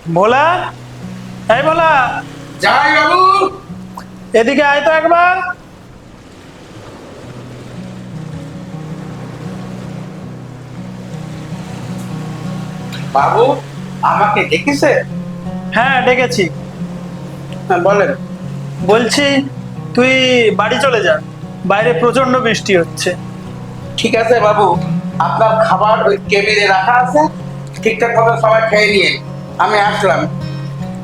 ভোলা, এই ভোলা, যাই বাবু। এদিকে আয় তো একবার। বাবু আমাকে ডেকেছে? হ্যাঁ ডেকেছি। হ্যাঁ বলেন। বলছি তুই বাড়ি চলে যা, বাইরে প্রচন্ড বৃষ্টি হচ্ছে। ঠিক আছে বাবু, আপনার খাবার ওই টেবিলে রাখা আছে, ঠিকঠাক ভাবে সবাই খেয়ে নিয়ে আমি আসলাম।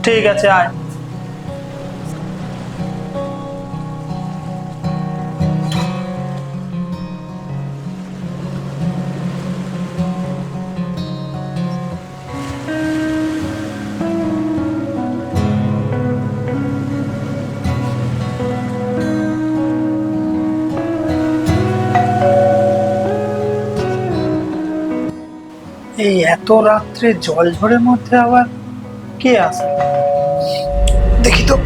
ঠিক আছে আয়। এই এত রাত্রে জল ঝড়ের মধ্যে আবার কে আসে দেখি তো।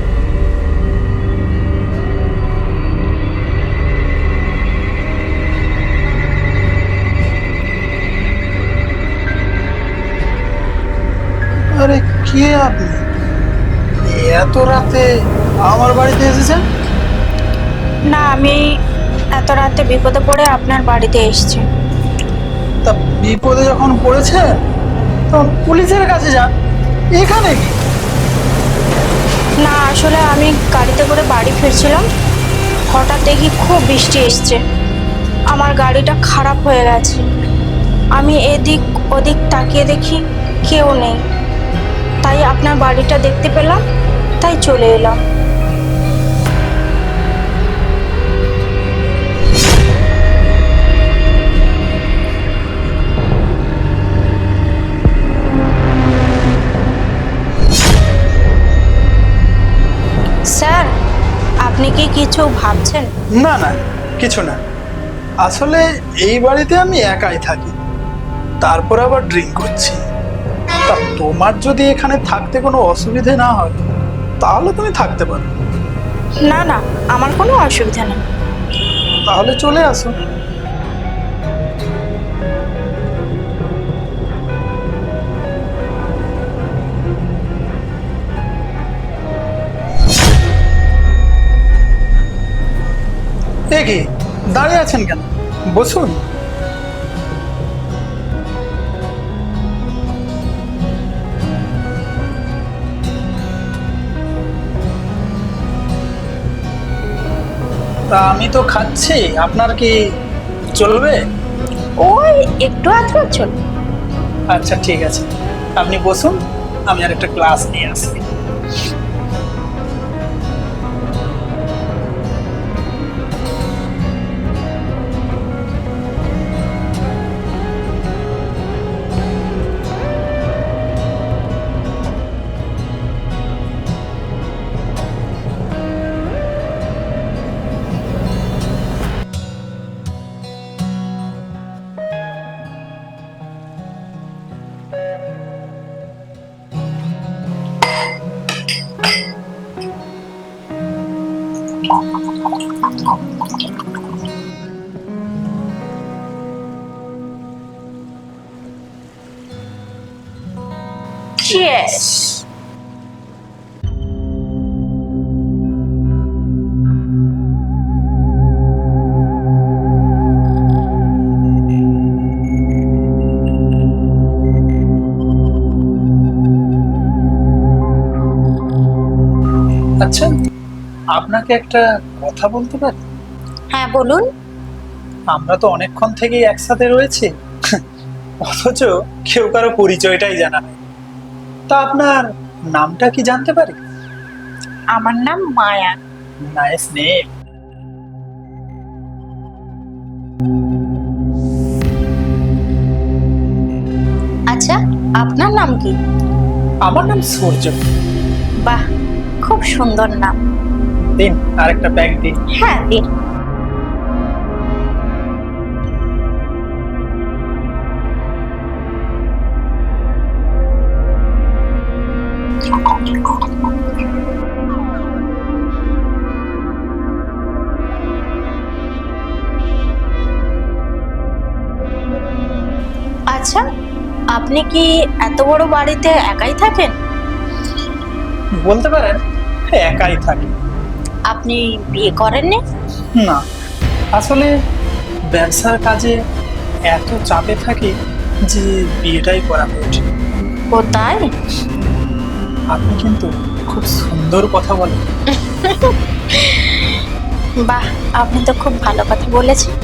আরে কে আপনি? এত রাতে আমার বাড়িতে এসেছেন? না, আমি এত রাতে বিপদে পড়ে আপনার বাড়িতে এসেছি। তা বিপদে যখন পড়েছেন তখন পুলিশের কাছে যান, এখানে কি? না, আসলে আমি গাড়িতে করে বাড়ি ফিরছিলাম, হঠাৎ দেখি খুব বৃষ্টি এসছে, আমার গাড়িটা খারাপ হয়ে গেছে। আমি এদিক ওদিক তাকিয়ে দেখি কেউ নেই, তাই আপনার বাড়িটা দেখতে পেলাম, তাই চলে এলাম। স্যার, আপনি কি কিছু ভাবছেন? না না, কিছু না। আসলে এই বাড়িতে আমি একাই থাকি, তারপর আবার ড্রিঙ্ক করছি। তা তোমার যদি এখানে থাকতে কোনো অসুবিধে না হয় তাহলে তুমি থাকতে পারো। না না, আমার কোনো অসুবিধা নেই। তাহলে চলে আসো। এ কি, দাঁড়িয়ে আছেন কেন? বসুন। তা আমি তো খাচ্ছি, আপনার কি চলবে? ওই একটু আধটু চলবে। আচ্ছা ঠিক আছে, আপনি বসুন, আমি আর একটা ক্লাস নিয়ে আসি। Cheers. আচ্ছা, আপনাকে একটা কথা বলতে পারি? হ্যাঁ বলুন। আমরা তো অনেকক্ষণ থেকেই একসাথে রয়েছি, অথচ কেউ কারো পরিচয়টাই জানা নেই। তা আপনার নামটা কি জানতে পারি? আমার নাম মায়া। Nice name. আচ্ছা, আপনার নাম কি? আমার নাম সূর্য। বাহ, খুব সুন্দর নাম। দিন আরেকটা প্যাক দিন। হ্যাঁ দিন। আচ্ছা, আপনি কি এত বড় বাড়িতে একাই থাকেন? বলতে পারেন একাই থাকি। আপনি বিয়ে করেননি? না, আসলে ব্যবসার কাজে এত চাপে থাকি যে বিয়েটাই করা হয়ে ওঠে। ও তাই? আপনি কিন্তু খুব সুন্দর কথা বলেন। বাহ, আপনি তো খুব ভালো কথা বলেছেন।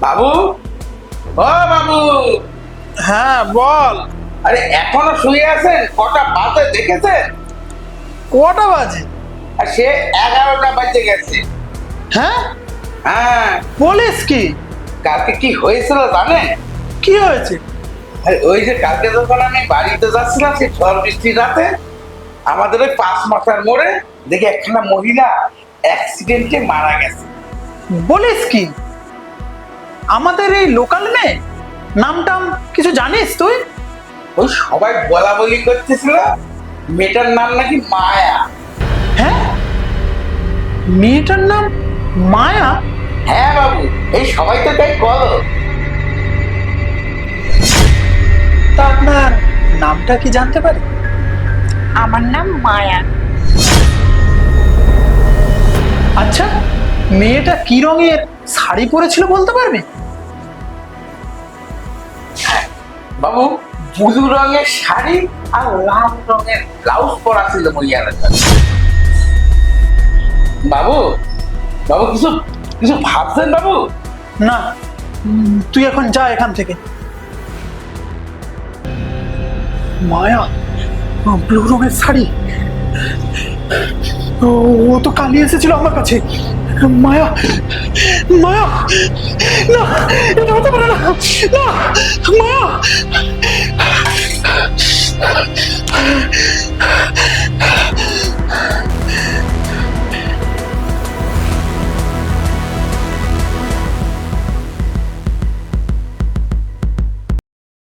বাবু, ও বাবু, হ্যাঁ বল। আরে এখনো শুয়ে আছেন? কটা বাজে দেখেছেন? কটা বাজে? আর সে 11টা বাজে গেছে। হ্যাঁ, হ্যাঁ, বলিস কি? কালকে কি হয়েছিল জানেন? কি হয়েছে? আরে ওই যে কালকে যখন আমি বাড়িতে যাচ্ছিলাম সেই ঝড় বৃষ্টির রাতে, আমাদের ওই 5 মাথার মোড়ে দেখি একখানা মহিলা অ্যাক্সিডেন্টে মারা গেছে। বলিস কি? আমাদের এই লোকাল মেয়ে? নাম টাম কিছু জানিস তুই? ওই সবাই বলা বলি করতেছিল মেয়েটার নাম নাকি মায়া। হ্যাঁ, মেয়েটার নাম মায়া? হ্যাঁ বাবু, এই সবাই তো তাই বলো। তা আপনার নামটা কি জানতে পারি? আমার নাম মায়া। আচ্ছা, মেয়েটা কি রঙের শাড়ি পরেছিল বলতে পারবি? বাবু, ব্লু রঙের শাড়ি আর লাল রঙের ব্লাউজ পরা ছিল মহিলার। বাবু, বাবু কিছু কিছু ভাবছেন বাবু? না, তুই এখন যা এখান থেকে। মায়া, ব্লু রঙের শাড়ি, ও তো কালি এসেছিল আমার কাছে। মায়া, মায়া, না, এটা হতে পারে না। না, মায়া।